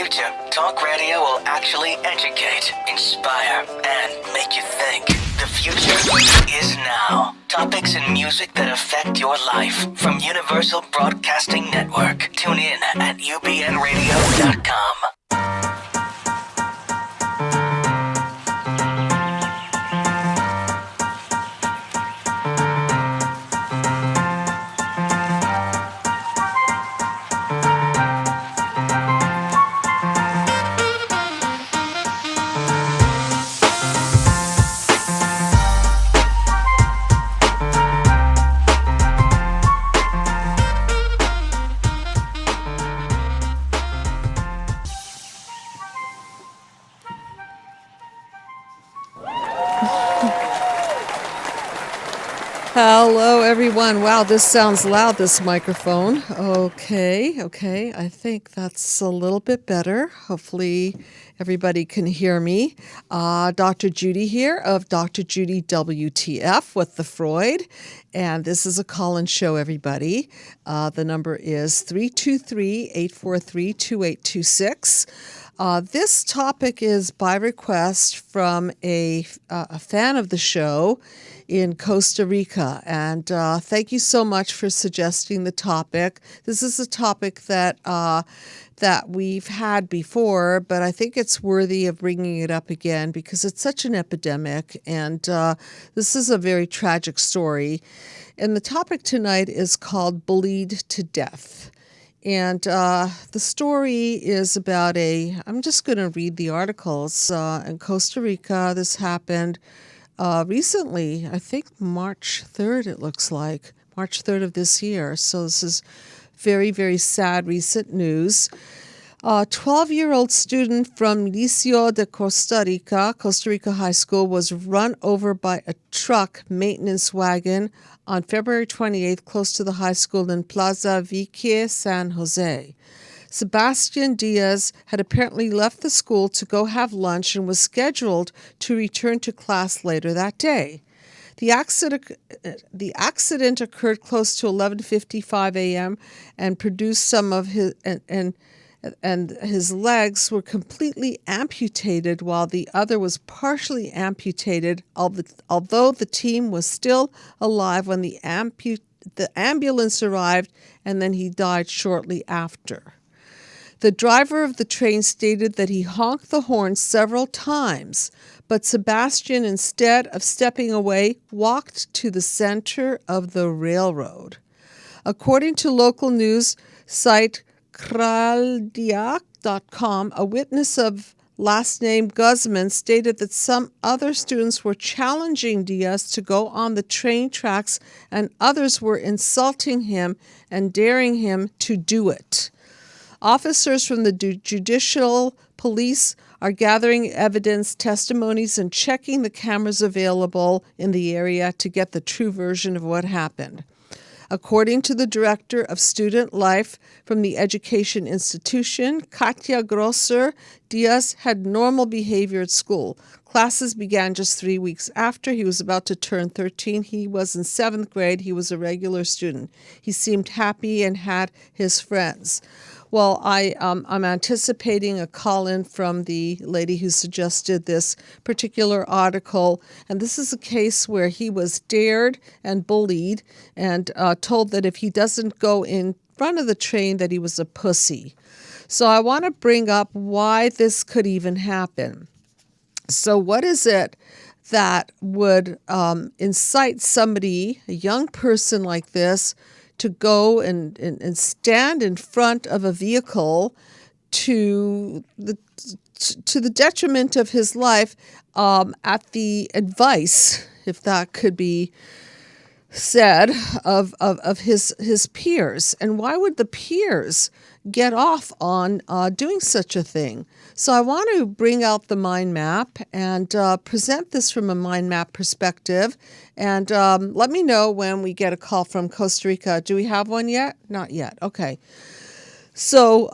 future, talk radio will actually educate, inspire, and make you think. The future is now. Topics and music that affect your life from Universal Broadcasting Network. Tune in at ubnradio.com. Hello, everyone. Wow, this sounds loud, this microphone. Okay. I think that's a little bit better. Hopefully, everybody can hear me. Dr. Judy here of Dr. Judy WTF with the Freud. And this is a call-in show, everybody. The number is 323-843-2826. This topic is by request from a fan of the show in Costa Rica. And thank you so much for suggesting the topic. This is a topic that we've had before, but I think it's worthy of bringing it up again because it's such an epidemic. And this is a very tragic story. And the topic tonight is called Bullied to Death. And the story is about I'm just going to read the articles. In Costa Rica, this happened recently, I think March 3rd, it looks like, March 3rd of this year. So this is very, very sad recent news. A 12-year-old student from Liceo de Costa Rica High School, was run over by a truck maintenance wagon on February 28th close to the high school in Plaza Vique, San Jose. Sebastian Diaz had apparently left the school to go have lunch and was scheduled to return to class later that day. The accident occurred close to 11:55 a.m. and produced some of his and his legs were completely amputated while the other was partially amputated, although the team was still alive when the ambulance arrived, and then he died shortly after. The driver of the train stated that he honked the horn several times, but Sebastian, instead of stepping away, walked to the center of the railroad. According to local news site Kraldiak.com, a witness of last name Guzman stated that some other students were challenging Diaz to go on the train tracks and others were insulting him and daring him to do it. Officers from the judicial police are gathering evidence, testimonies, and checking the cameras available in the area to get the true version of what happened. According to the director of student life from the education institution, Katia Grosser, Diaz had normal behavior at school. Classes began just 3 weeks after he was about to turn 13. He was in 7th grade. He was a regular student. He seemed happy and had his friends. Well, I'm anticipating a call-in from the lady who suggested this particular article, and this is a case where he was dared and bullied and told that if he doesn't go in front of the train that he was a pussy. So I want to bring up why this could even happen. So what is it that would incite somebody, a young person like this, to go and stand in front of a vehicle to the detriment of his life at the advice, if that could be said, of his peers? And why would the peers get off on doing such a thing? So I want to bring out the mind map and present this from a mind map perspective. And let me know when we get a call from Costa Rica. Do we have one yet? Not yet. Okay. So,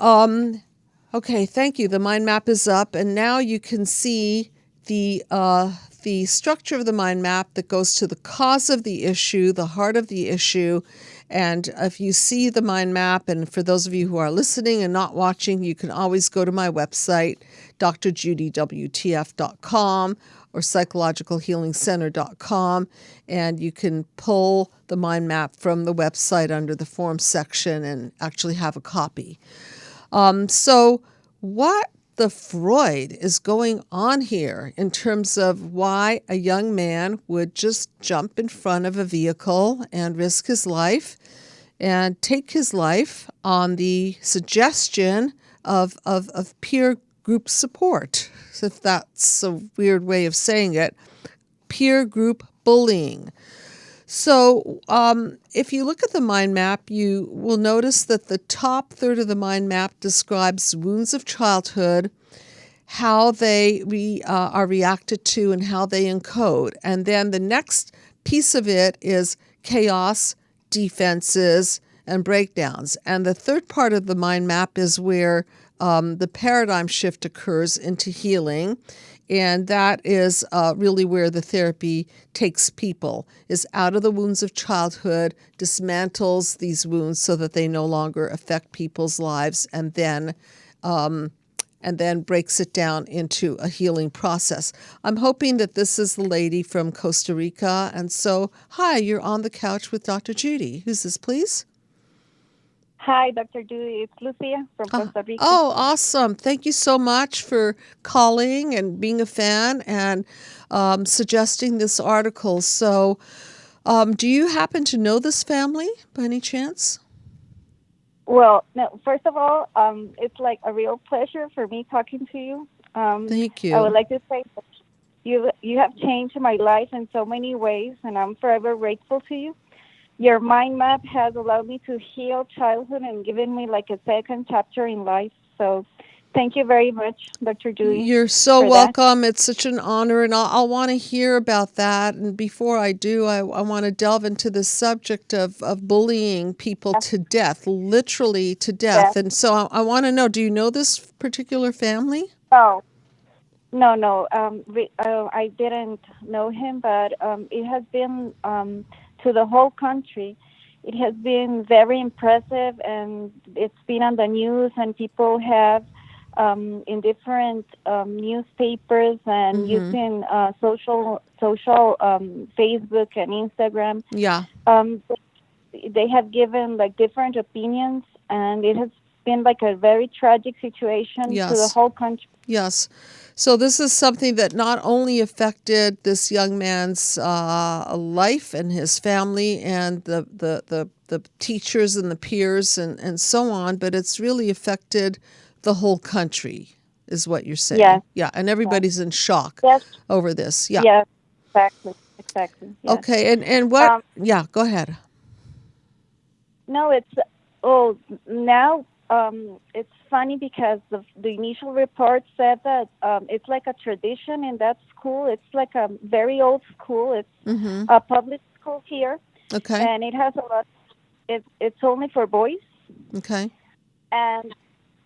okay, thank you. The mind map is up. And now you can see the structure of the mind map that goes to the cause of the issue, the heart of the issue, And if you see the mind map, and for those of you who are listening and not watching, you can always go to my website, drjudywtf.com or psychologicalhealingcenter.com, and you can pull the mind map from the website under the forms section and actually have a copy. So what the Freud is going on here in terms of why a young man would just jump in front of a vehicle and risk his life and take his life on the suggestion of peer group support, if that's a weird way of saying it, peer group bullying. So if you look at the mind map, you will notice that the top third of the mind map describes wounds of childhood, how they are reacted to, and how they encode. And then the next piece of it is chaos, defenses, and breakdowns. And the third part of the mind map is where the paradigm shift occurs into healing. And that is really where the therapy takes people, is out of the wounds of childhood, dismantles these wounds so that they no longer affect people's lives, and then breaks it down into a healing process. I'm hoping that this is the lady from Costa Rica. And so, hi, you're on the couch with Dr. Judy. Who's this, please? Hi, Dr. Judy. It's Lucia from Costa Rica. Oh, awesome. Thank you so much for calling and being a fan and suggesting this article. So do you happen to know this family by any chance? Well, no, first of all, it's like a real pleasure for me talking to you. Thank you. I would like to say that you have changed my life in so many ways, and I'm forever grateful to you. Your mind map has allowed me to heal childhood and given me like a second chapter in life. So thank you very much, Dr. Judy. You're so welcome. It's such an honor, and I'll want to hear about that. And before I do, I want to delve into the subject of bullying people to death, literally to death. And so I want to know, do you know this particular family? No. I didn't know him, but it has been to the whole country. It has been very impressive, and it's been on the news, and people have in different newspapers and using social Facebook and Instagram. Yeah. They have given like different opinions, and it has been like a very tragic situation to the whole country. Yes. So this is something that not only affected this young man's life and his family and the teachers and the peers and so on, but it's really affected the whole country, is what you're saying. Yes. Yeah, and everybody's in shock over this. Yeah. Yes, exactly. Yes. Okay, and what? Yeah, go ahead. No, now it's funny because the initial report said that it's like a tradition in that school. It's like a very old school. It's a public school here. Okay. And it has a lot. It's only for boys. Okay. And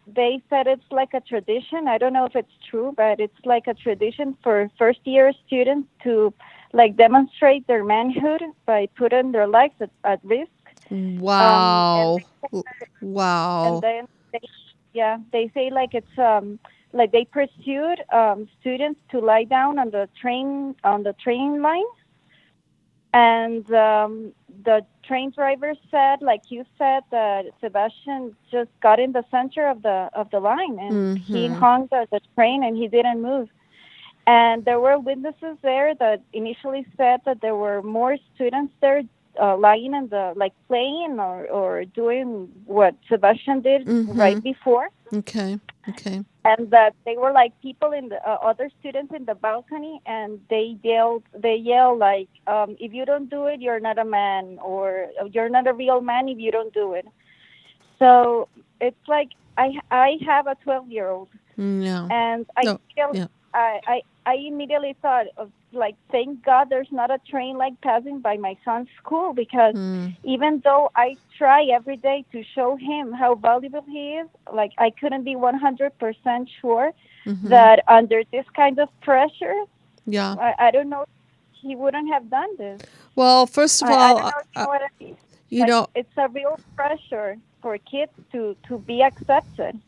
they said it's like a tradition. I don't know if it's true, but it's like a tradition for first-year students to like demonstrate their manhood by putting their lives at risk. Wow. Wow. And then they say like it's like they pursued students to lie down on the train line, and the train driver said, like you said, that Sebastian just got in the center of the line, and he hung the train and he didn't move. And there were witnesses there that initially said that there were more students there lying in the like playing or doing what Sebastian did right before. Okay. And that they were like people in the other students in the balcony, and they yell like, if you don't do it, you're not a man, or you're not a real man if you don't do it. So it's like I have a 12-year-old, and I immediately thought of like, thank God there's not a train like passing by my son's school, because even though I try every day to show him how valuable he is, like I couldn't be 100% sure that under this kind of pressure, I don't know, he wouldn't have done this. Well, first of all, I don't know what I mean. You Like know, it's a real pressure for kids to be accepted.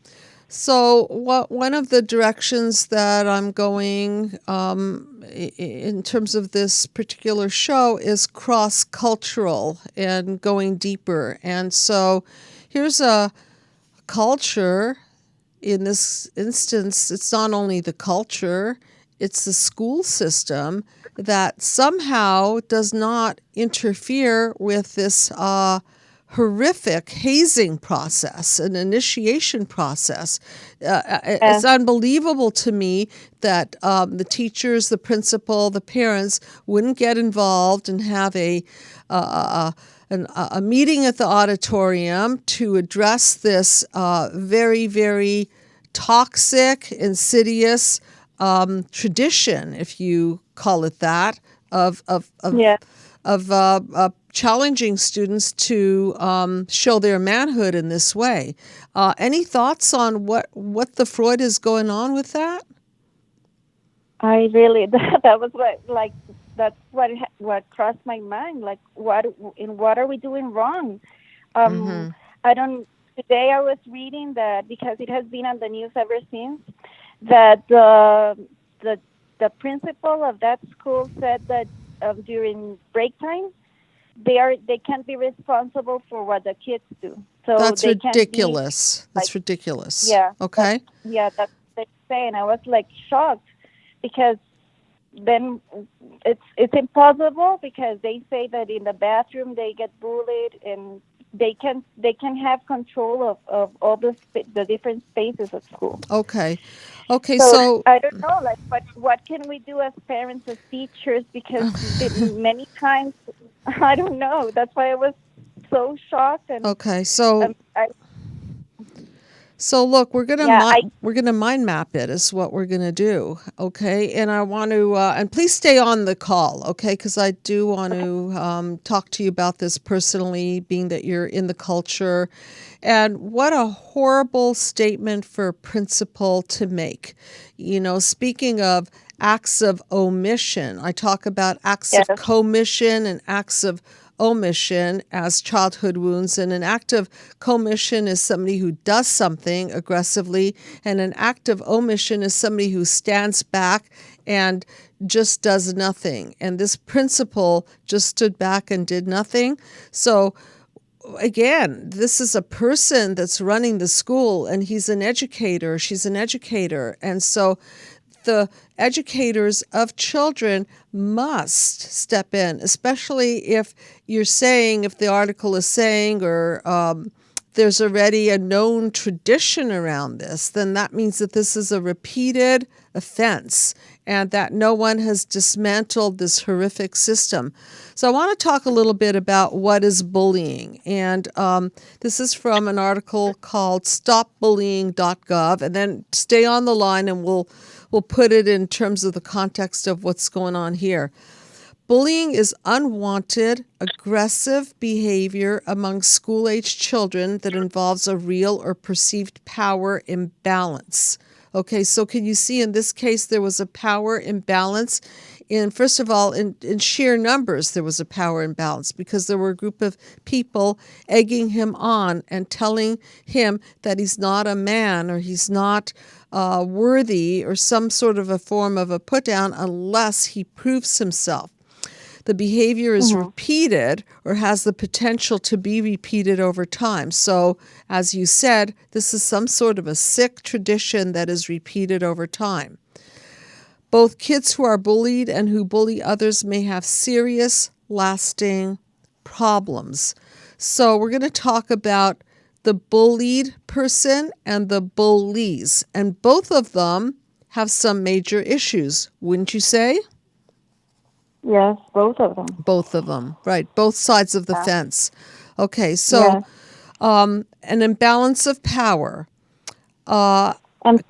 so one of the directions that I'm going in terms of this particular show is cross-cultural and going deeper. And so here's a culture. In this instance, it's not only the culture, it's the school system that somehow does not interfere with this horrific hazing process, an initiation process. It's Yes. unbelievable to me that the teachers, the principal, the parents wouldn't get involved and have a meeting at the auditorium to address this very, very toxic, insidious tradition, if you call it that, Yeah. of challenging students to show their manhood in this way. Any thoughts on what the Freud is going on with that? I really that was what like that's what crossed my mind. Like what are we doing wrong? Mm-hmm. I don't. Today I was reading that because it has been on the news ever since that the the principal of that school said that during break time they can't be responsible for what the kids do. So That's they can't be ridiculous. like That's ridiculous. yeah Okay. that's what they say, and I was like shocked because then it's impossible because they say that in the bathroom they get bullied and they can have control of all the different spaces at school. Okay. Okay. So So I don't know, like, but what can we do as parents, as teachers? Because many times I don't know. That's why I was so shocked, and okay. So I So look, we're gonna yeah I we're gonna mind map it is what we're gonna do, okay? And I want to and please stay on the call, okay? Because I do want to talk to you about this personally, being that you're in the culture, and what a horrible statement for a principal to make. You know, speaking of acts of omission, I talk about acts of yes commission and acts of omission as childhood wounds, and an act of commission is somebody who does something aggressively, and an act of omission is somebody who stands back and just does nothing. And this principal just stood back and did nothing. So again, this is a person that's running the school, and he's an educator, she's an educator. And so the educators of children must step in, especially if you're saying, if the article is saying, or there's already a known tradition around this, then that means that this is a repeated offense and that no one has dismantled this horrific system. So I want to talk a little bit about what is bullying. And this is from an article called stopbullying.gov. And then stay on the line and we'll put it in terms of the context of what's going on here. Bullying is unwanted, aggressive behavior among school-aged children that involves a real or perceived power imbalance. Okay, so can you see in this case there was a power imbalance? First of all, in sheer numbers, there was a power imbalance because there were a group of people egging him on and telling him that he's not a man or he's not worthy or some sort of a form of a put down unless he proves himself. The behavior is repeated or has the potential to be repeated over time. So, as you said, this is some sort of a sick tradition that is repeated over time. Both kids who are bullied and who bully others may have serious, lasting problems. So, we're going to talk about the bullied person and the bullies, and both of them have some major issues, wouldn't you say? yes both of them Both of them, right? Both sides of the yeah fence. Okay, so yes an imbalance of power. Uh, and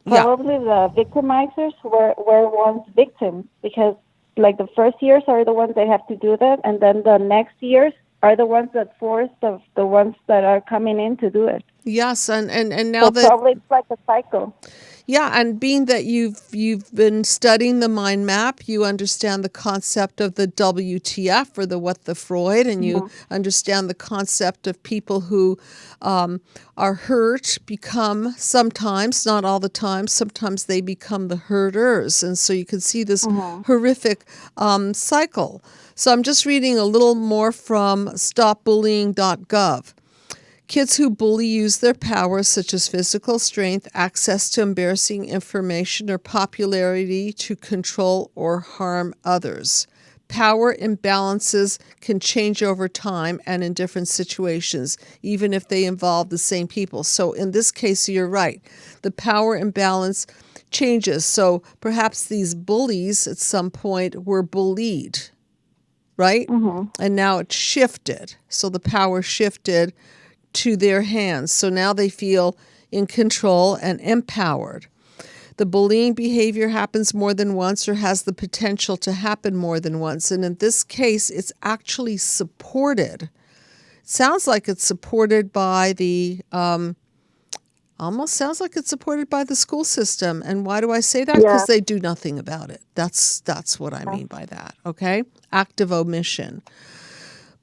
yeah, probably the victimizers were once victims because like the first years are the ones that have to do that, and then the next years are the ones that force the ones that are coming in to do it. Yes, and now So that probably it's like a cycle. yeah, and being that you've been studying the mind map, you understand the concept of the WTF, or the what the Freud, and you understand the concept of people who are hurt become sometimes, not all the time, sometimes they become the hurters, and so you can see this horrific cycle. So I'm just reading a little more from stopbullying.gov. Kids who bully use their powers, such as physical strength, access to embarrassing information, or popularity to control or harm others. Power imbalances can change over time and in different situations, even if they involve the same people. So in this case, you're right. The power imbalance changes. So perhaps these bullies at some point were bullied, right? And now it shifted. So the power shifted to their hands. So now they feel in control and empowered. The bullying behavior happens more than once, or has the potential to happen more than once. And in this case, it's actually supported. It sounds like it's supported by the, almost sounds like it's supported by the school system. And why do I say that? Yeah. Because they do nothing about it. That's what I mean by that, okay? Active omission.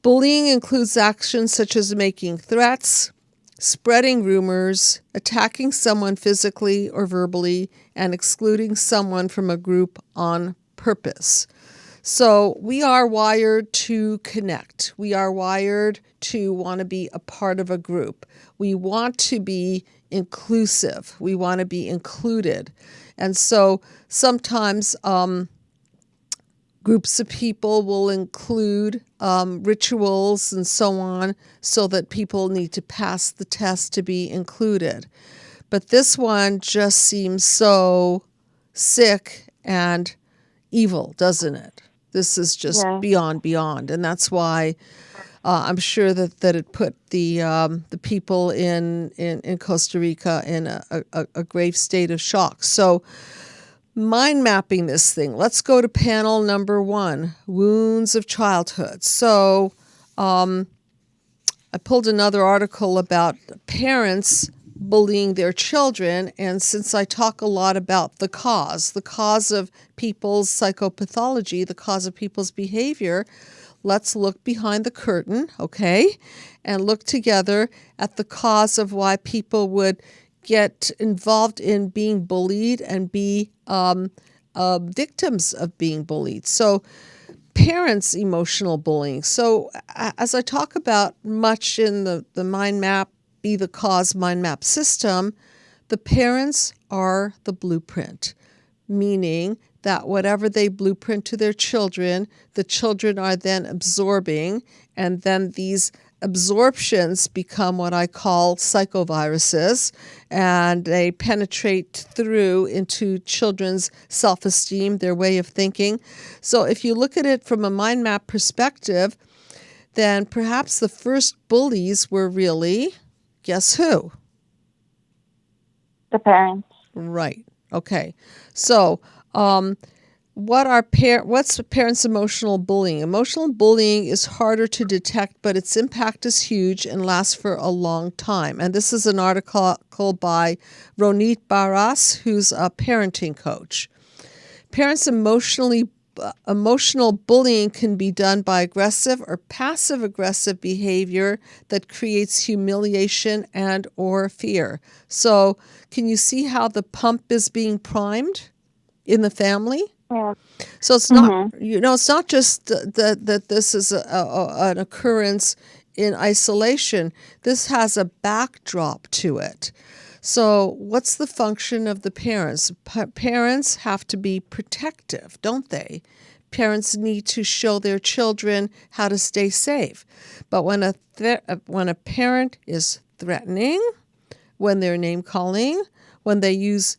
Bullying includes actions such as making threats, spreading rumors, attacking someone physically or verbally, and excluding someone from a group on purpose. So we are wired to connect. We are wired to want to be a part of a group. We want to be inclusive. We want to be included. And so sometimes groups of people will include rituals and so on, so that people need to pass the test to be included. But this one just seems so sick and evil, doesn't it? This is just beyond. And that's why I'm sure that it put the people in Costa Rica in a grave state of shock. So mind mapping this thing. Let's go to panel number 1, wounds of childhood. So I pulled another article about parents bullying their children, and since I talk a lot about the cause of people's psychopathology, the cause of people's behavior, let's look behind the curtain, okay, and look together at the cause of why people would get involved in being bullied and be victims of being bullied. So parents' emotional bullying. So as I talk about much in the mind map, be the cause mind map system, the parents are the blueprint, meaning that whatever they blueprint to their children, the children are then absorbing, and then these absorptions become what I call psychoviruses, and they penetrate through into children's self-esteem, their way of thinking. So if you look at it from a mind map perspective, then perhaps the first bullies were really, guess who? The parents. Right. Okay. So what's parents' emotional bullying? Emotional bullying is harder to detect, but its impact is huge and lasts for a long time. And this is an article by Ronit Barras, who's a parenting coach. Parents' emotional bullying can be done by aggressive or passive-aggressive behavior that creates humiliation and or fear. So can you see how the pump is being primed in the family? Yeah. So it's not, it's not just that this is an occurrence in isolation. This has a backdrop to it. So what's the function of the parents? Parents have to be protective, don't they? Parents need to show their children how to stay safe. But when a parent is threatening, when they're name calling, when they use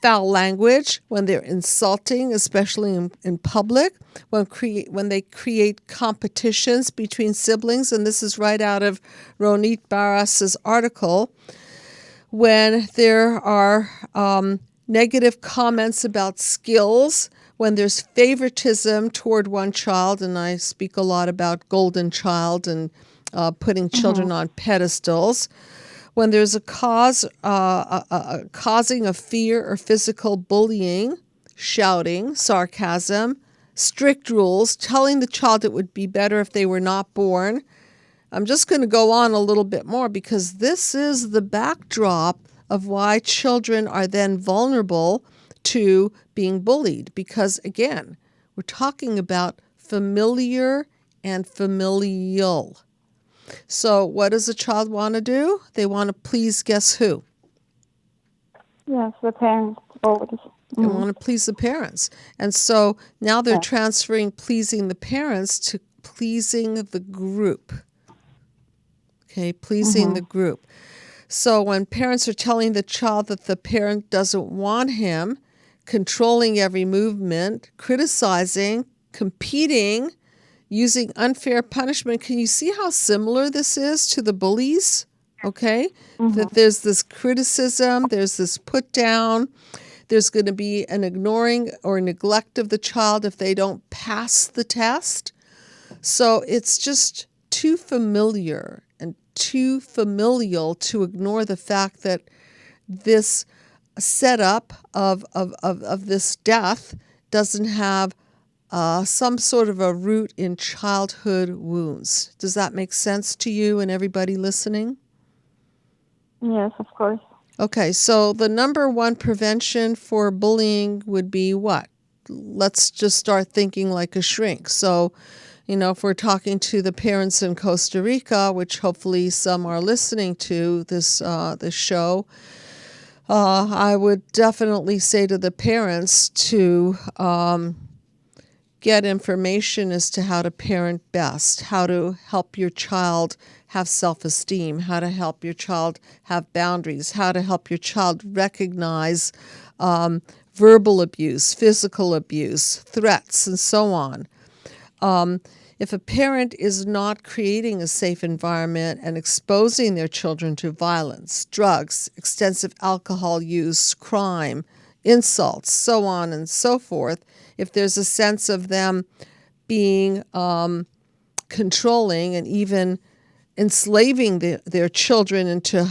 foul language, when they're insulting, especially in public, when they create competitions between siblings, and this is right out of Ronit Barras's article, when there are negative comments about skills, when there's favoritism toward one child, and I speak a lot about golden child and putting children on pedestals, When there's a cause, causing of fear or physical bullying, shouting, sarcasm, strict rules, telling the child it would be better if they were not born. I'm just going to go on a little bit more because this is the backdrop of why children are then vulnerable to being bullied. Because again, we're talking about familiar and familial. So what does a child want to do? They want to please guess who? Yes, the parents always. They want to please the parents. And so now they're transferring pleasing the parents to pleasing the group. Okay, pleasing the group. So when parents are telling the child that the parent doesn't want him, controlling every movement, criticizing, competing, using unfair punishment, can you see how similar this is to the bullies? Okay, that there's this criticism, there's this put down, there's going to be an ignoring or neglect of the child if they don't pass the test. So it's just too familiar and too familial to ignore the fact that this setup of this death doesn't have some sort of a root in childhood wounds. Does that make sense to you and everybody listening? Yes, of course. Okay, so the number one prevention for bullying would be what? Let's just start thinking like a shrink. So, if we're talking to the parents in Costa Rica, which hopefully some are listening to this show, I would definitely say to the parents to get information as to how to parent best, how to help your child have self-esteem, how to help your child have boundaries, how to help your child recognize verbal abuse, physical abuse, threats, and so on. If a parent is not creating a safe environment and exposing their children to violence, drugs, extensive alcohol use, crime, insults, so on and so forth, if there's a sense of them being controlling and even enslaving their children into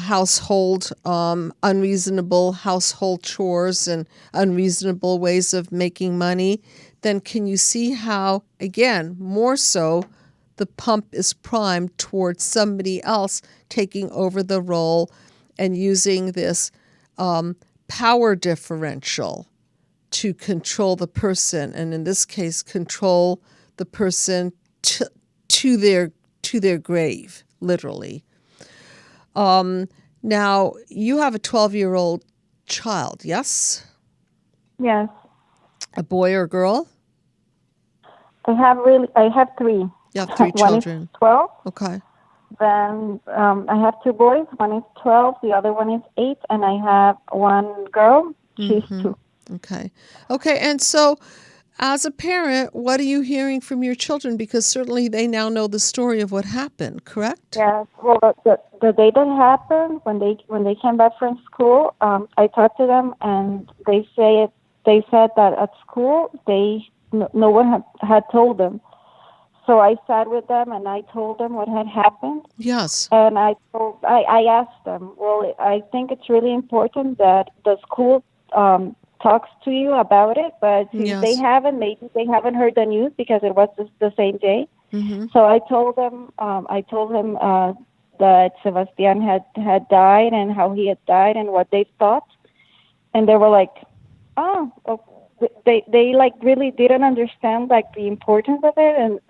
unreasonable household chores and unreasonable ways of making money, then can you see how, again, more so, the pump is primed towards somebody else taking over the role and using this power differential to control the person, and in this case, control the person to their grave, literally. Now, you have a 12-year-old child, yes? Yes. A boy or girl? I have three. You have three children. One is 12. Okay. Then I have two boys. One is 12. The other one is 8. And I have one girl. She's 2. Okay. Okay. And so as a parent, what are you hearing from your children? Because certainly they now know the story of what happened, correct? Yes. Well, the day that happened, when they came back from school, I talked to them, and they said that at school no one had told them. So I sat with them and I told them what had happened. Yes. And I asked them, well, I think it's really important that the school talks to you about it, but since they haven't, maybe they haven't heard the news because it was the same day. Mm-hmm. So I told them that Sebastian had died and how he had died and what they thought, and they were like, oh, they like really didn't understand like the importance of it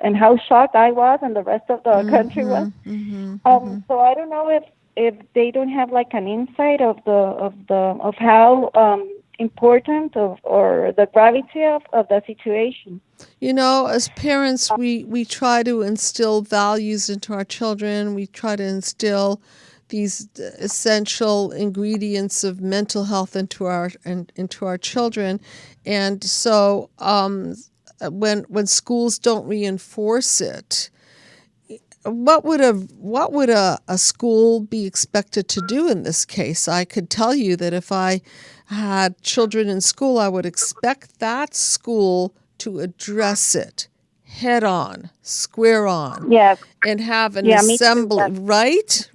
and how shocked I was and the rest of the country was. So I don't know if they don't have like an insight of how important or the gravity of the situation. As parents, we try to instill values into our children. We try to instill these essential ingredients of mental health into our children, and so when schools don't reinforce it, what would a school be expected to do in this case? I could tell you that if I had children in school, I would expect that school to address it head on, square on, Yeah. and have an Yeah, me too. assembly, right?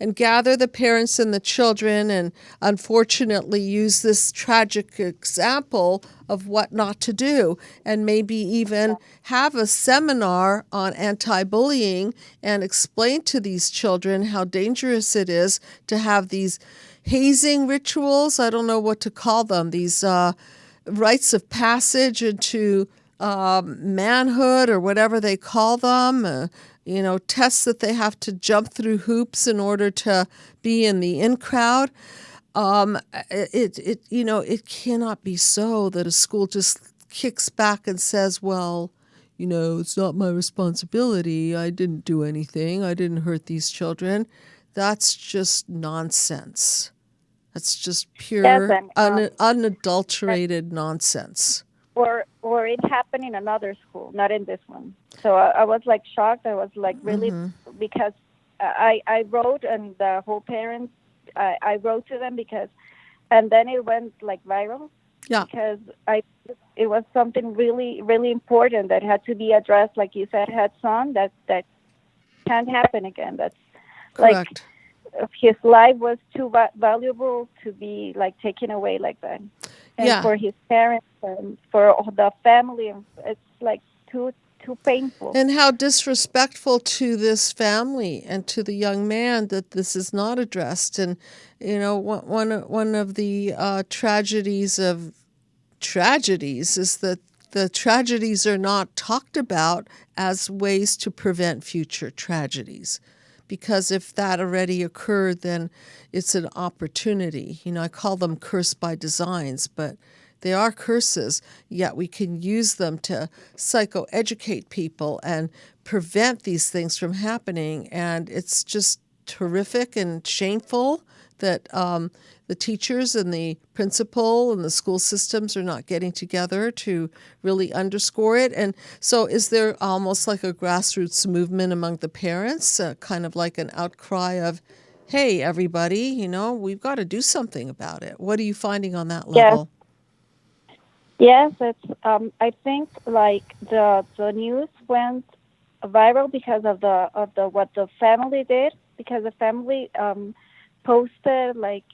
And gather the parents and the children, and unfortunately use this tragic example of what not to do, and maybe even have a seminar on anti-bullying and explain to these children how dangerous it is to have these hazing rituals. I don't know what to call them, these rites of passage into manhood or whatever they call them, tests that they have to jump through hoops in order to be in the in crowd. It cannot be so that a school just kicks back and says, well, it's not my responsibility. I didn't do anything. I didn't hurt these children. That's just nonsense. That's just Yes, pure, and unadulterated nonsense. or it happened in another school, not in this one. So I was like shocked. I was like really because I wrote, and the whole parents I wrote to them because, and then it went like viral. Yeah. Because it was something really really important that had to be addressed, like you said, heads on. That can't happen again. That's Correct. Like his life was too valuable to be like taken away like that. And for his parents and for the family, it's like too painful. And how disrespectful to this family and to the young man that this is not addressed. And one of the tragedies is that the tragedies are not talked about as ways to prevent future tragedies. Because if that already occurred, then it's an opportunity. I call them curse by designs, but they are curses, yet we can use them to psychoeducate people and prevent these things from happening. And it's just horrific and shameful that the teachers and the principal and the school systems are not getting together to really underscore it. And so is there almost like a grassroots movement among the parents, kind of like an outcry of, hey, everybody, we've got to do something about it? What are you finding on that level? Yes, it's. I think like the news went viral because of the what the family did, because the family posted like,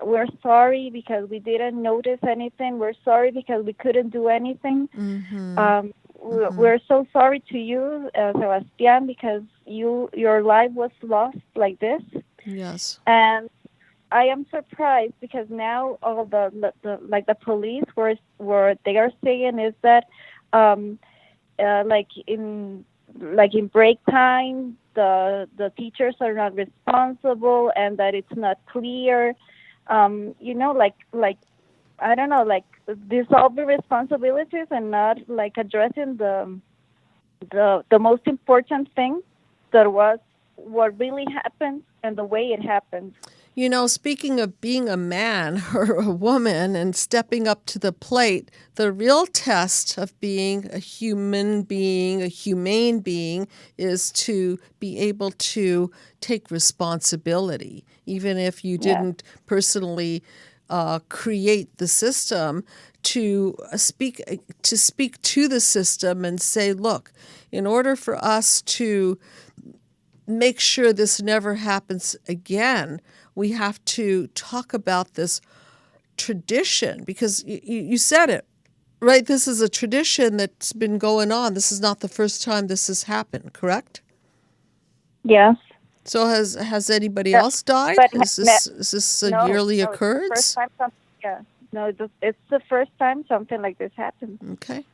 we're sorry because we didn't notice anything. We're sorry because we couldn't do anything. We're so sorry to you, Sebastian, because your life was lost like this. Yes. And I am surprised because now all the police were they are saying is that like in break time the teachers are not responsible and that it's not clear, like I don't know, like dissolving responsibilities and not like addressing the most important thing that was what really happened and the way it happened. Speaking of being a man or a woman and stepping up to the plate, the real test of being a human being, a humane being, is to be able to take responsibility, even if you didn't personally create the system, to speak to the system and say, look, in order for us to make sure this never happens again, we have to talk about this tradition, because you said it, right? This is a tradition that's been going on. This is not the first time this has happened, correct? Yes. So has anybody else died? Is this a yearly occurrence? It's the first time something like this happened. Okay.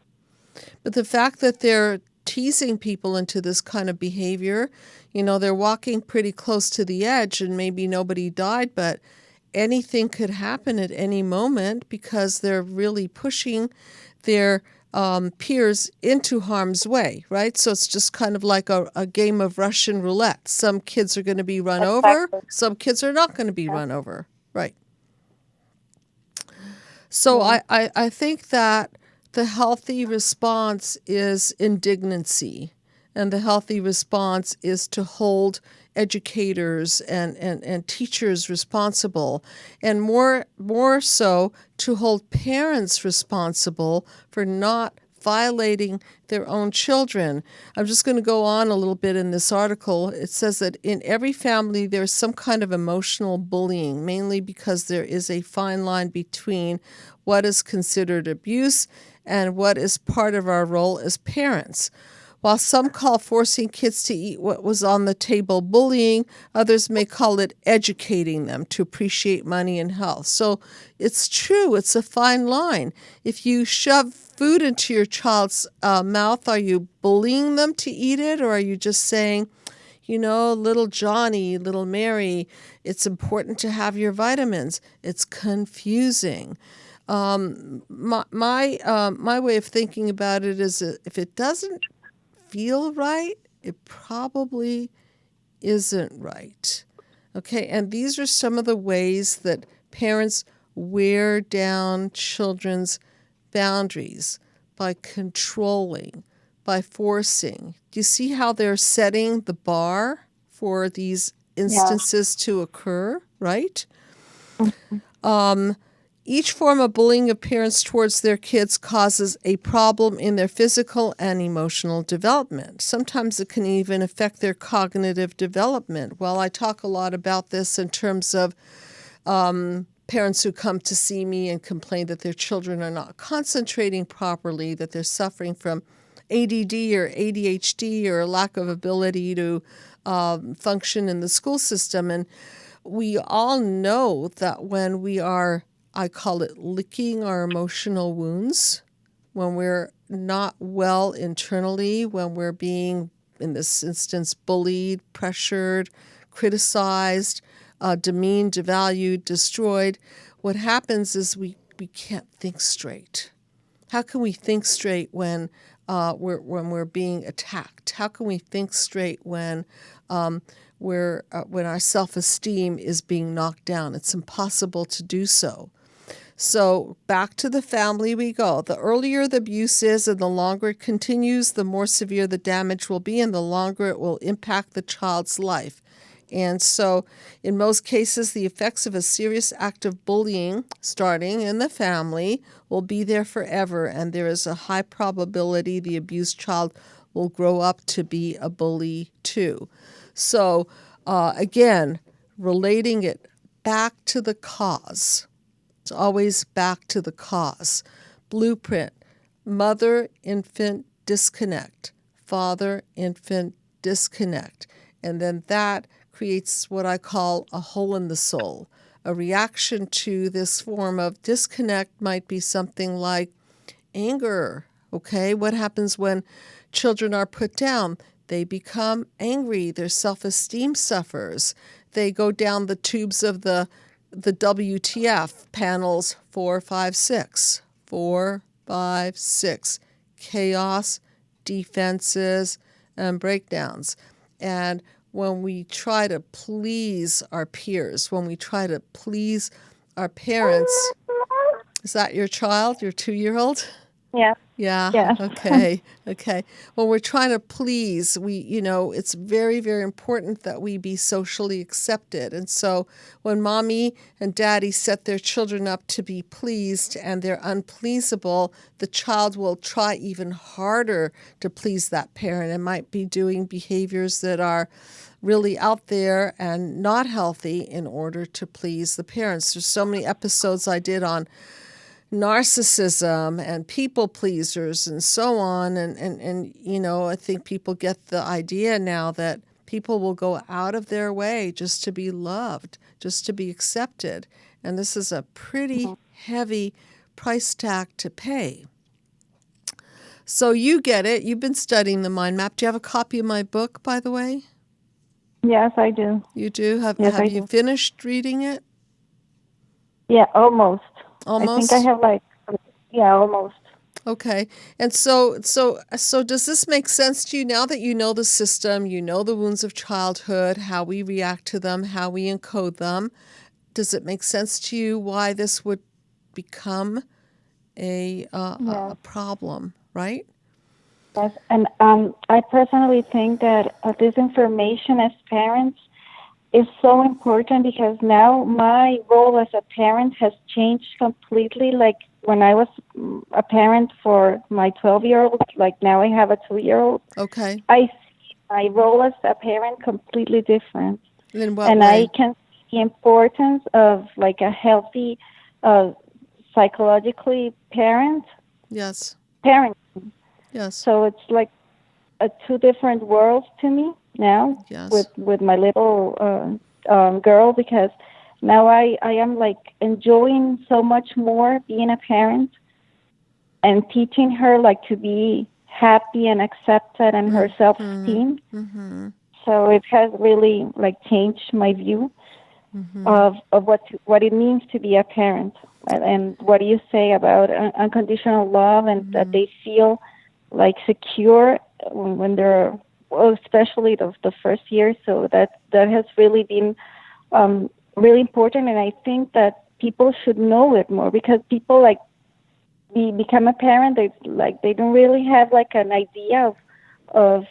But the fact that they're teasing people into this kind of behavior, they're walking pretty close to the edge, and maybe nobody died, but anything could happen at any moment because they're really pushing their peers into harm's way, right? So it's just kind of like a game of Russian roulette. Some kids are going to be run over, some kids are not going to be run over, right? So I think that the healthy response is indignancy, and the healthy response is to hold educators and teachers responsible, and more so to hold parents responsible for not violating their own children. I'm just going to go on a little bit in this article. It says that in every family there's some kind of emotional bullying, mainly because there is a fine line between what is considered abuse and what is part of our role as parents. While some call forcing kids to eat what was on the table bullying, others may call it educating them to appreciate money and health. So it's true, it's a fine line. If you shove food into your child's mouth, are you bullying them to eat it, or are you just saying, little Johnny, little Mary, it's important to have your vitamins? It's confusing. My way of thinking about it is that if it doesn't feel right, it probably isn't right. Okay, and these are some of the ways that parents wear down children's boundaries: by controlling, by forcing. Do you see how they're setting the bar for these instances to occur, right? Each form of bullying of parents towards their kids causes a problem in their physical and emotional development. Sometimes it can even affect their cognitive development. Well, I talk a lot about this in terms of parents who come to see me and complain that their children are not concentrating properly, that they're suffering from ADD or ADHD or a lack of ability to function in the school system. And we all know that when we are, I call it, licking our emotional wounds, when we're not well internally, when we're being, in this instance, bullied, pressured, criticized, demeaned, devalued, destroyed, what happens is we can't think straight. How can we think straight when we're being attacked? How can we think straight when our self-esteem is being knocked down? It's impossible to do so. So back to the family we go. The earlier the abuse is and the longer it continues, the more severe the damage will be and the longer it will impact the child's life. And so in most cases, the effects of a serious act of bullying starting in the family will be there forever, and there is a high probability the abused child will grow up to be a bully too. So again, relating it back to the cause. It's always back to the cause. Blueprint: mother-infant disconnect, father-infant disconnect. And then that creates what I call a hole in the soul. A reaction to this form of disconnect might be something like anger. Okay, what happens when children are put down? They become angry. Their self-esteem suffers. They go down the tubes of the WTF panels 4, 5, 6. 4, 5, 6. Chaos, defenses, and breakdowns. And when we try to please our peers, when we try to please our parents, is that your child, your 2-year-old? Yeah. Yeah. Yeah. Okay. When we're trying to please, it's very, very important that we be socially accepted. And so when mommy and daddy set their children up to be pleased and they're unpleasable, the child will try even harder to please that parent and might be doing behaviors that are really out there and not healthy in order to please the parents. There's so many episodes I did on narcissism and people pleasers and so on. And I think people get the idea now that people will go out of their way just to be loved, just to be accepted. And this is a pretty heavy price tag to pay. So you get it. You've been studying the mind map. Do you have a copy of my book, by the way? Yes, I do. You do? Have you finished reading it? Yeah, almost. Almost? I think I have almost. Okay. And so does this make sense to you now that you know the system, you know the wounds of childhood, how we react to them, how we encode them? Does it make sense to you why this would become a problem, right? Yes, and I personally think that this information as parents is so important because now my role as a parent has changed completely. Like when I was a parent for my 12-year-old, like now I have a 2-year-old, Okay. I see my role as a parent completely different. In what And I way? can see the importance of like a healthy, uh, psychologically Yes. parent. Yes. So it's like two different worlds to me now Yes. with my little girl, because now I am like enjoying so much more being a parent and teaching her like to be happy and accepted and her Mm-hmm. self-esteem. Mm-hmm. So it has really like changed my view Mm-hmm. of what it means to be a parent. And what do you say about unconditional love, and that Mm-hmm. they feel like secure when they're, well, especially the first year. So that has really been really important, and I think that people should know it more, because people like become a parent, they don't really have like an idea of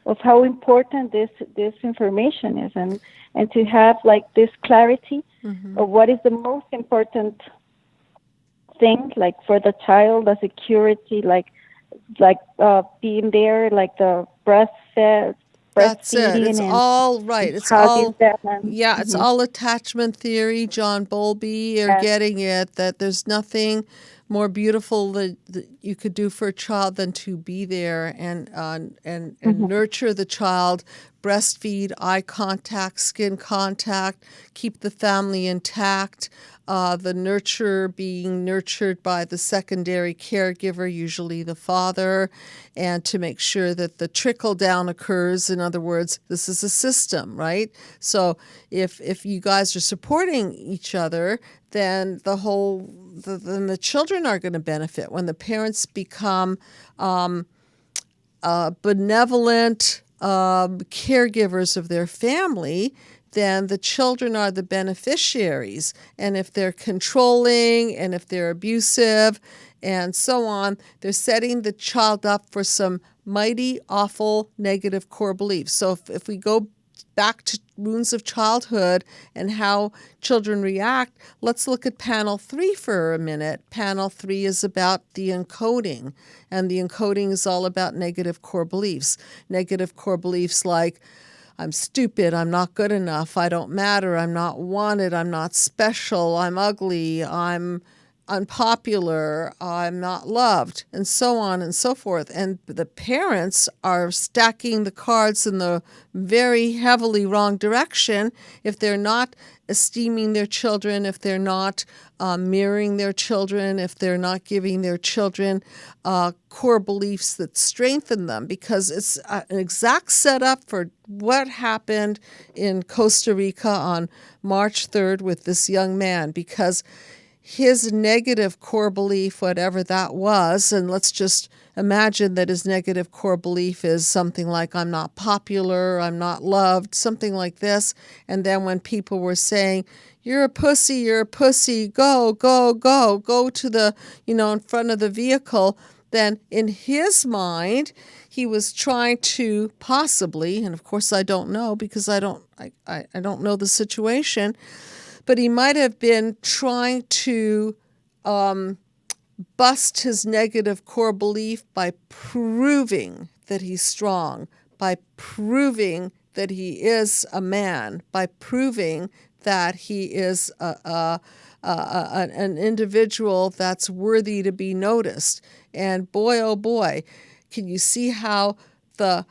of how important this information is, and to have like this clarity Mm-hmm. of what is the most important thing, like for the child, the security, being there, like the That's it. It's breastfeeding and all right. It's hugging all, them, and yeah, it's all attachment theory. John Bowlby are yes, getting it that there's nothing more beautiful that you could do for a child than to be there and hmm nurture the child, breastfeed, eye contact, skin contact, keep the family intact. The nurturer being nurtured by the secondary caregiver, usually the father, and to make sure that the trickle down occurs. In other words, this is a system, right? So if you guys are supporting each other, then then the children are going to benefit. When the parents become benevolent caregivers of their family, then the children are the beneficiaries. And if they're controlling and if they're abusive and so on, they're setting the child up for some mighty, awful, negative core beliefs. So if we go back to wounds of childhood and how children react, let's look at panel 3 for a minute. Panel 3 is about the encoding, and the encoding is all about negative core beliefs. Negative core beliefs like, I'm stupid, I'm not good enough, I don't matter, I'm not wanted, I'm not special, I'm ugly, I'm unpopular, I'm not loved, and so on and so forth. And the parents are stacking the cards in the very heavily wrong direction if they're not esteeming their children, if they're not mirroring their children, if they're not giving their children core beliefs that strengthen them, because it's an exact setup for what happened in Costa Rica on March 3rd with this young man, because his negative core belief, whatever that was, and let's just imagine that his negative core belief is something like, I'm not popular, I'm not loved, something like this. And then when people were saying, you're a pussy, go, go, go, go to the, in front of the vehicle, then in his mind, he was trying to possibly, and of course I don't know because I don't know the situation, but he might have been trying to bust his negative core belief by proving that he's strong, by proving that he is a man, by proving that he is an individual that's worthy to be noticed. And boy, oh boy, can you see how the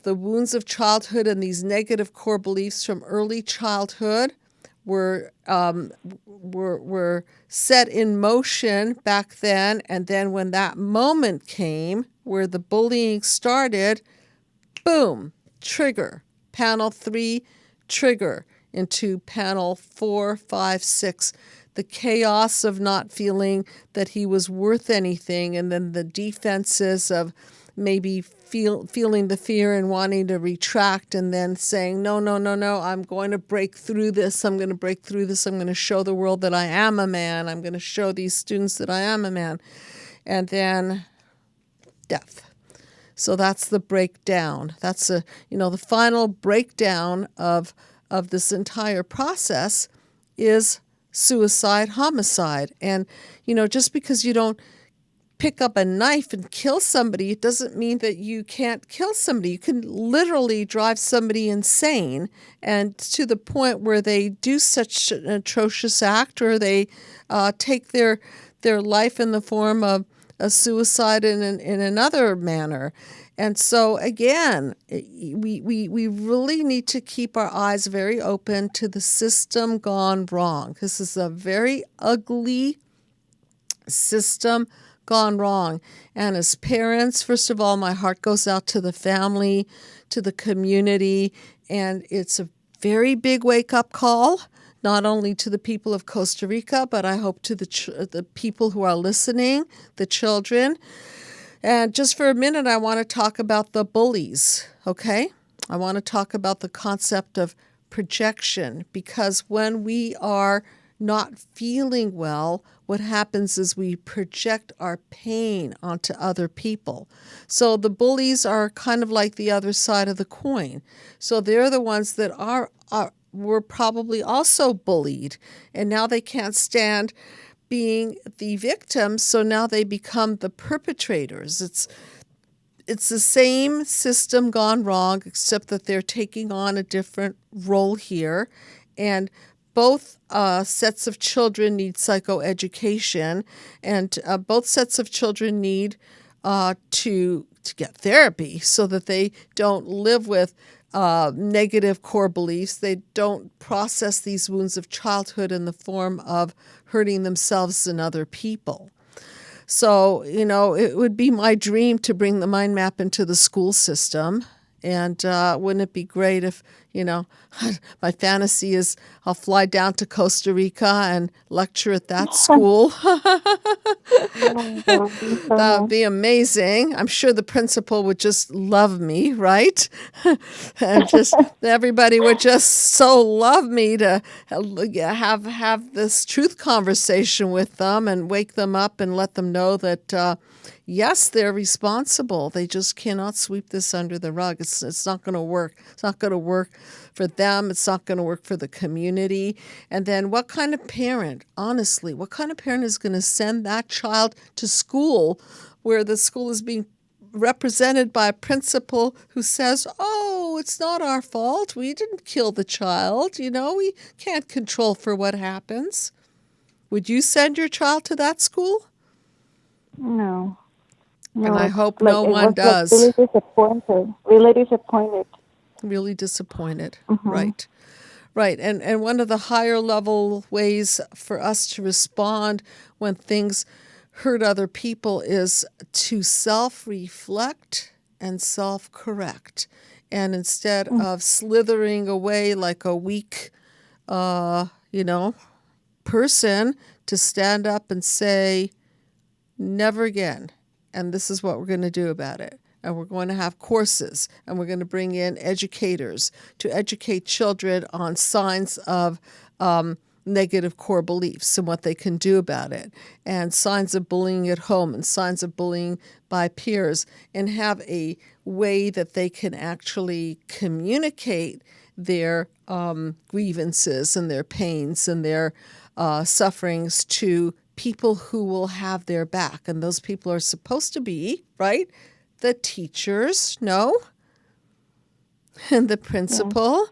wounds of childhood and these negative core beliefs from early childhood were set in motion back then, and then when that moment came where the bullying started, boom, trigger, panel 3, trigger into panel 4, 5, 6. The chaos of not feeling that he was worth anything, and then the defenses of maybe feeling the fear and wanting to retract, and then saying, no, no, no, no, I'm going to break through this. I'm going to break through this. I'm going to show the world that I am a man. I'm going to show these students that I am a man. And then death. So that's the breakdown. That's the final breakdown of this entire process is suicide, homicide. And, just because you don't pick up a knife and kill somebody, it doesn't mean that you can't kill somebody. You can literally drive somebody insane, and to the point where they do such an atrocious act, or they take their life in the form of a suicide in another manner. And so again, we really need to keep our eyes very open to the system gone wrong. This is a very ugly system gone wrong. And as parents, first of all, my heart goes out to the family, to the community, and it's a very big wake-up call, not only to the people of Costa Rica, but I hope to the people who are listening, the children. And just for a minute, I want to talk about the bullies, okay? I want to talk about the concept of projection, because when we are not feeling well, what happens is we project our pain onto other people. So the bullies are kind of like the other side of the coin. So they're the ones that were probably also bullied, and now they can't stand being the victims, so now they become the perpetrators. It's the same system gone wrong, except that they're taking on a different role here. And both sets of children need psychoeducation, and both sets of children need to get therapy so that they don't live with negative core beliefs. They don't process these wounds of childhood in the form of hurting themselves and other people. So, it would be my dream to bring the mind map into the school system. And wouldn't it be great if, my fantasy is I'll fly down to Costa Rica and lecture at that school. That would be amazing. I'm sure the principal would just love me, right? And just everybody would just so love me to have this truth conversation with them and wake them up and let them know that yes, they're responsible. They just cannot sweep this under the rug. It's not going to work. It's not going to work for them. It's not going to work for the community. And then what kind of parent, honestly, what kind of parent is going to send that child to school where the school is being represented by a principal who says, oh, it's not our fault. We didn't kill the child. We can't control for what happens. Would you send your child to that school? No. And I hope no one does. Really disappointed. Really disappointed. Really disappointed. Mm-hmm. Right. Right. And one of the higher level ways for us to respond when things hurt other people is to self-reflect and self-correct. And instead of slithering away like a weak, person, to stand up and say, never again. And this is what we're going to do about it. And we're going to have courses, and we're going to bring in educators to educate children on signs of negative core beliefs and what they can do about it, and signs of bullying at home and signs of bullying by peers, and have a way that they can actually communicate their grievances and their pains and their sufferings to people who will have their back. And those people are supposed to be, right, the teachers, and the principal,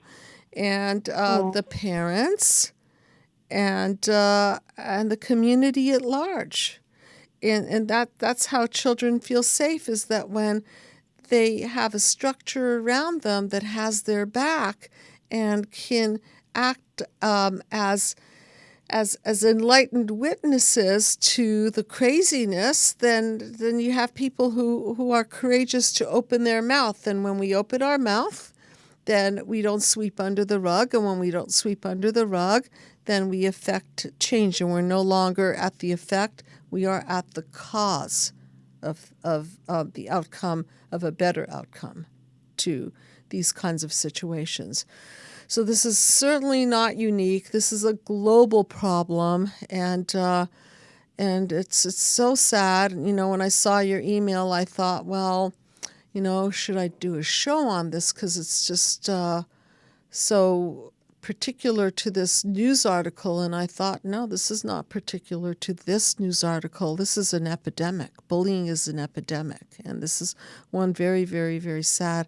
and the parents, and the community at large. And that's how children feel safe, is that when they have a structure around them that has their back and can act as enlightened witnesses to the craziness, then you have people who are courageous to open their mouth. And when we open our mouth, then we don't sweep under the rug. And when we don't sweep under the rug, then we affect change. And we're no longer at the effect, we are at the cause of the outcome, of a better outcome to these kinds of situations. So this is certainly not unique. This is a global problem, and it's so sad. When I saw your email, I thought, well, should I do a show on this? Because it's just so particular to this news article, and I thought, no, this is not particular to this news article. This is an epidemic. Bullying is an epidemic, and this is one very, very, very sad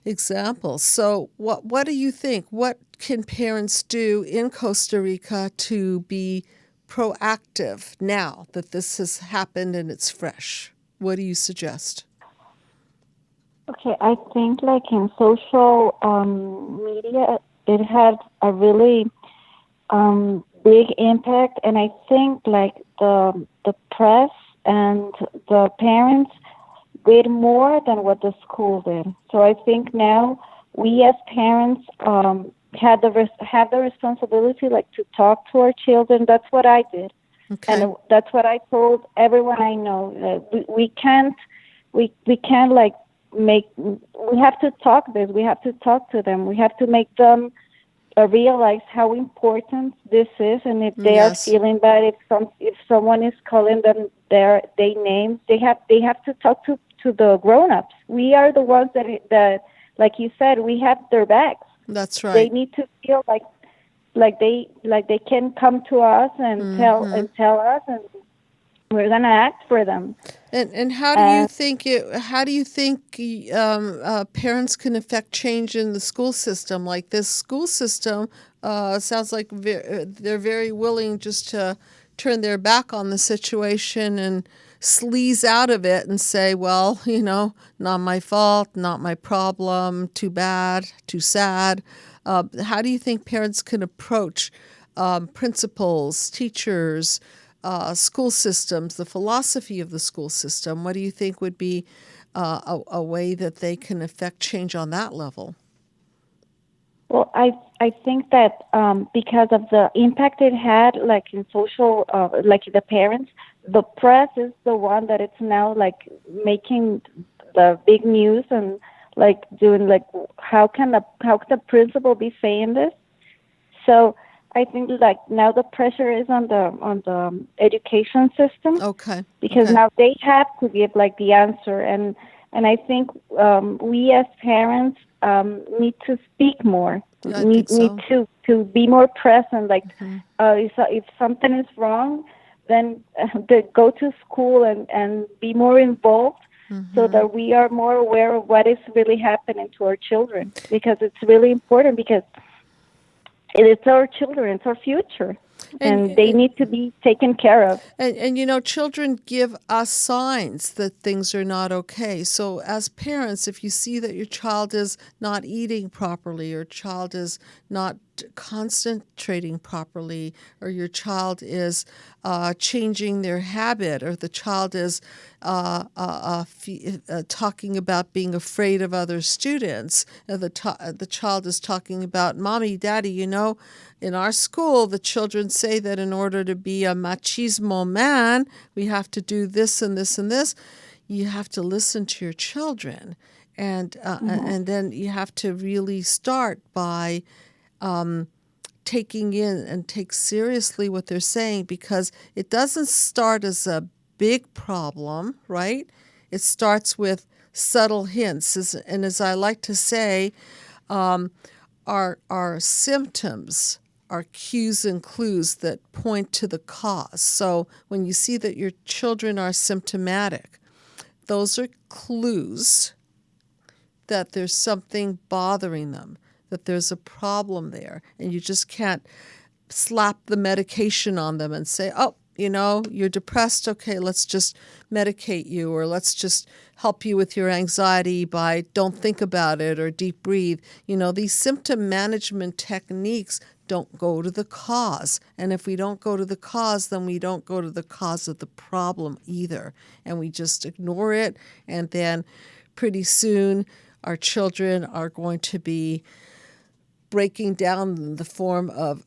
example. So what do you think? What can parents do in Costa Rica to be proactive now that this has happened and it's fresh? What do you suggest? Okay, I think like in social media, it had a really big impact, and I think like the press and the parents did more than what the school did. So I think now we as parents have the responsibility like to talk to our children. That's what I did, Okay. and that's what I told everyone I know. We can't like we have to talk this. We have to talk to them. We have to make them realize how important this is, and if they are Yes. feeling bad, if someone is calling them their names, they have to talk to the grown-ups. We are the ones that like you said, we have their backs. That's They right. need to feel like they can come to us and tell us, and we're gonna act for them. And how do you think parents can affect change in the school system? Like this school system sounds like they're very willing just to turn their back on the situation and sleaze out of it and say, well, not my fault, not my problem, too bad, too sad. How do you think parents can approach principals, teachers, school systems, the philosophy of the school system? What do you think would be a way that they can affect change on that level? Well, I think that because of the impact it had, like in social, like the parents, the press is the one that it's now like making the big news and like doing like how can the principal be saying this? So I think like now the pressure is on the education system. Okay. Because now they have to give like the answer, and I think we as parents need to speak more. I Need think so. to be more present. Like if something is wrong, then go to school and be more involved, so that we are more aware of what is really happening to our children. Because it's really important, because it's our children, it's our future, and they need to be taken care of. And children give us signs that things are not okay. So as parents, if you see that your child is not eating properly, or child is not concentrating properly, or your child is changing their habit, or the child is talking about being afraid of other students, the child is talking about, Mommy, Daddy, in our school, the children say that in order to be a machismo man, we have to do this and this and this. You have to listen to your children, and then you have to really start by taking in and take seriously what they're saying, because it doesn't start as a big problem, right? It starts with subtle hints, and as I like to say, our symptoms are cues and clues that point to the cause. So when you see that your children are symptomatic, those are clues that there's something bothering them, that there's a problem there, and you just can't slap the medication on them and say, oh, you're depressed. Okay, let's just medicate you, or let's just help you with your anxiety by don't think about it or deep breathe. These symptom management techniques don't go to the cause. And if we don't go to the cause, then we don't go to the cause of the problem either. And we just ignore it. And then pretty soon our children are going to be breaking down in the form of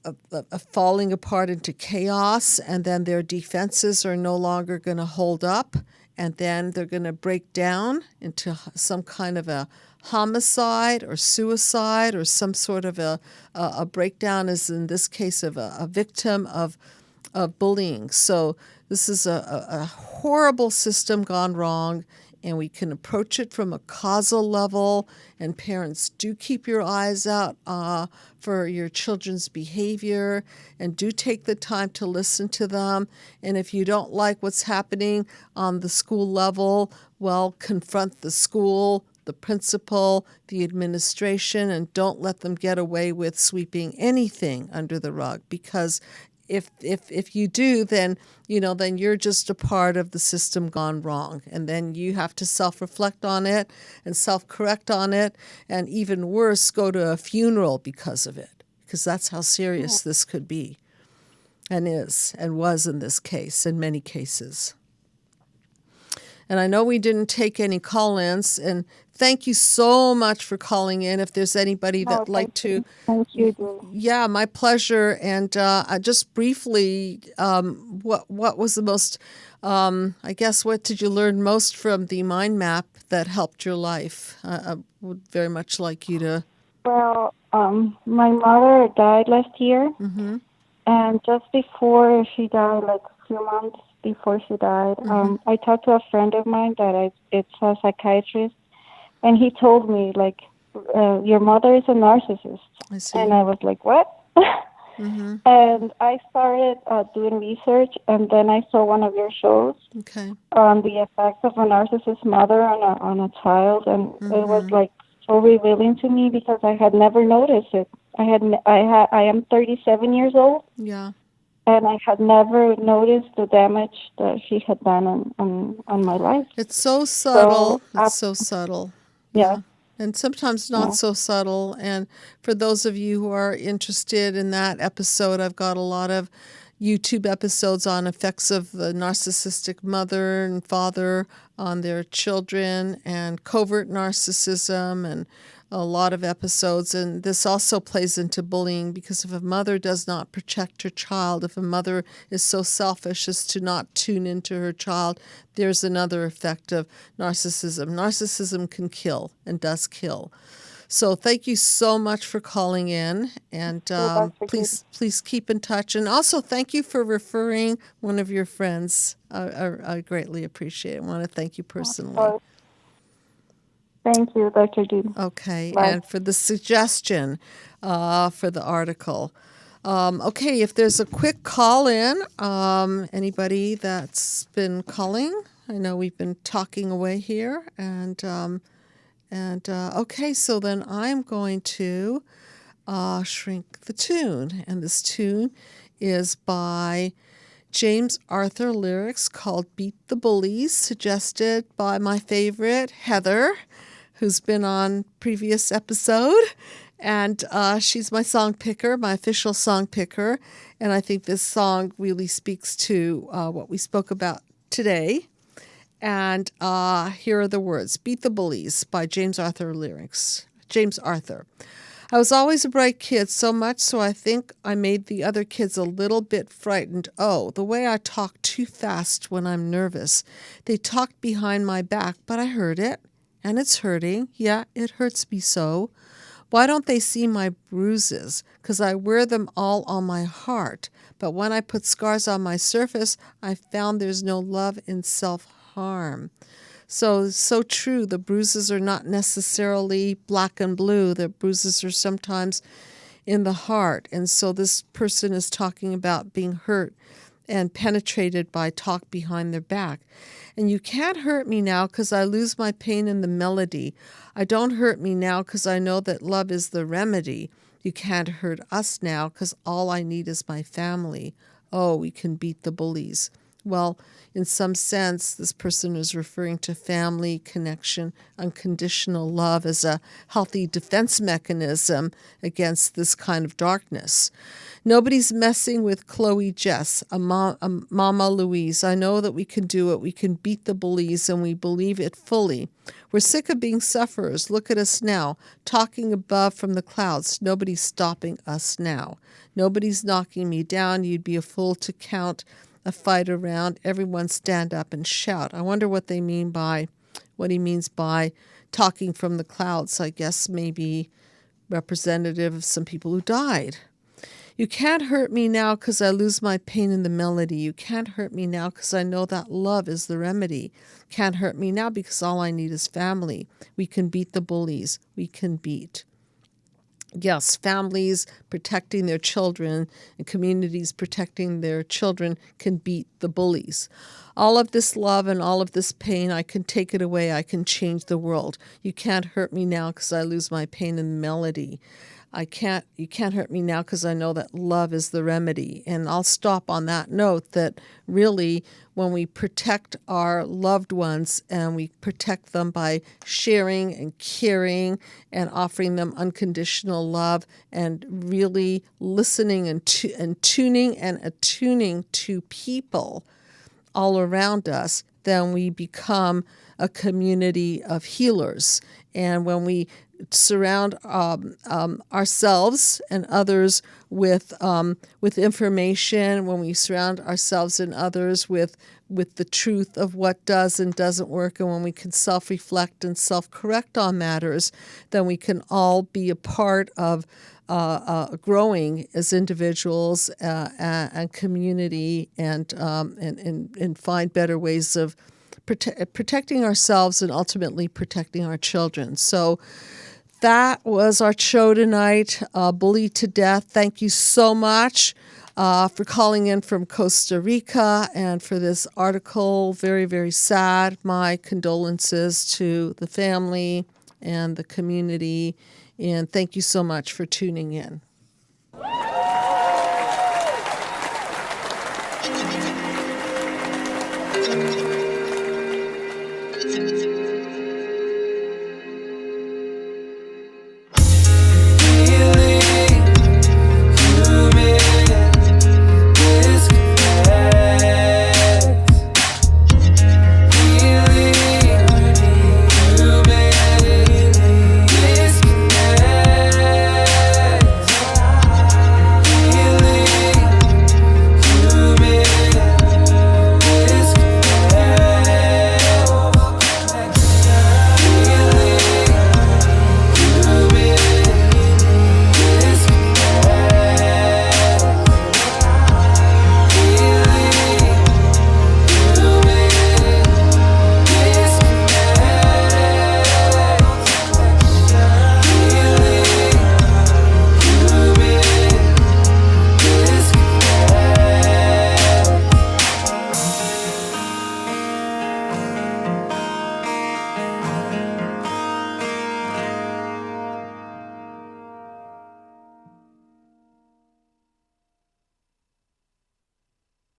falling apart into chaos, and then their defenses are no longer going to hold up, and then they're going to break down into some kind of a homicide or suicide, or some sort of a breakdown, as in this case of a victim of bullying. So this is a horrible system gone wrong. and we can approach it from a causal level. And parents, do keep your eyes out for your children's behavior, and do take the time to listen to them. And if you don't like what's happening on the school level, well, confront the school, the principal, the administration, and don't let them get away with sweeping anything under the rug, because if you do, then then you're just a part of the system gone wrong, and then you have to self-reflect on it and self-correct on it, and even worse, go to a funeral because of it, because that's how serious this could be, and is, and was in this case, in many cases. And I know we didn't take any call-ins, and thank you so much for calling in. If there's anybody that'd like to. Thank you, Julie. Yeah, my pleasure. And just briefly, what was the most, I guess, what did you learn most from the mind map that helped your life? I would very much like you to. Well, my mother died last year, and just before she died, like a few months before she died, I talked to a friend of mine that it's a psychiatrist, and he told me, like, your mother is a narcissist. I see. And I was like, what? And I started doing research, and then I saw one of your shows on the effects of a narcissist mother on a child, and it was like so revealing to me, because I had never noticed it. I am 37 years old. Yeah. And I had never noticed the damage that she had done on my life. It's so subtle. It's so subtle. Yeah. And sometimes not so subtle. And for those of you who are interested in that episode, I've got a lot of YouTube episodes on effects of the narcissistic mother and father on their children, and covert narcissism, and a lot of episodes. And this also plays into bullying, because if a mother does not protect her child, if a mother is so selfish as to not tune into her child, there's another effect of narcissism. Narcissism can kill, and does kill. So thank you so much for calling in, and please keep in touch. And also thank you for referring one of your friends. I greatly appreciate it. I want to thank you personally. Thank you, Dr. Judy. Okay, Bye. and for the suggestion for the article. Okay, if there's a quick call in, anybody that's been calling, I know we've been talking away here, and okay, so then I'm going to shrink the tune, and this tune is by James Arthur lyrics called Beat the Bullies, suggested by my favorite, Heather, who's been on previous episode. And she's my song picker, my official song picker. And I think this song really speaks to what we spoke about today. And here are the words. Beat the Bullies by James Arthur lyrics. James Arthur. I was always a bright kid, so much so I think I made the other kids a little bit frightened. Oh, the way I talk too fast when I'm nervous. They talked behind my back, but I heard it. And it's hurting. Yeah, it hurts me so. Why don't they see my bruises? 'Cause I wear them all on my heart. But when I put scars on my surface, I found there's no love in self-harm. So true. The bruises are not necessarily black and blue. The bruises are sometimes in the heart. And so this person is talking about being hurt and penetrated by talk behind their back. And you can't hurt me now because I lose my pain in the melody. I don't hurt me now because I know that love is the remedy. You can't hurt us now because all I need is my family. Oh, we can beat the bullies. Well, in some sense, this person is referring to family, connection, unconditional love as a healthy defense mechanism against this kind of darkness. Nobody's messing with Chloe Jess, Mama Louise. I know that we can do it. We can beat the bullies, and we believe it fully. We're sick of being sufferers. Look at us now, talking above from the clouds. Nobody's stopping us now. Nobody's knocking me down. You'd be a fool to count a fight around. Everyone stand up and shout. I wonder what he means by talking from the clouds. I guess maybe representative of some people who died. You can't hurt me now because I lose my pain in the melody. You can't hurt me now because I know that love is the remedy. Can't hurt me now because all I need is family. We can beat the bullies. We can beat. Yes, families protecting their children and communities protecting their children can beat the bullies. All of this love and all of this pain, I can take it away. I can change the world. You can't hurt me now because I lose my pain in the melody. You can't hurt me now because I know that love is the remedy. And I'll stop on that note that really when we protect our loved ones and we protect them by sharing and caring and offering them unconditional love and really listening and tuning and attuning to people all around us, then we become a community of healers. And when we surround ourselves and others with information, when we surround ourselves and others with the truth of what does and doesn't work, and when we can self-reflect and self-correct on matters, then we can all be a part of growing as individuals and community, and find better ways of protecting ourselves and ultimately protecting our children. So that was our show tonight, Bullied to Death. Thank you so much for calling in from Costa Rica and for this article. Very, very sad. My condolences to the family and the community. And thank you so much for tuning in.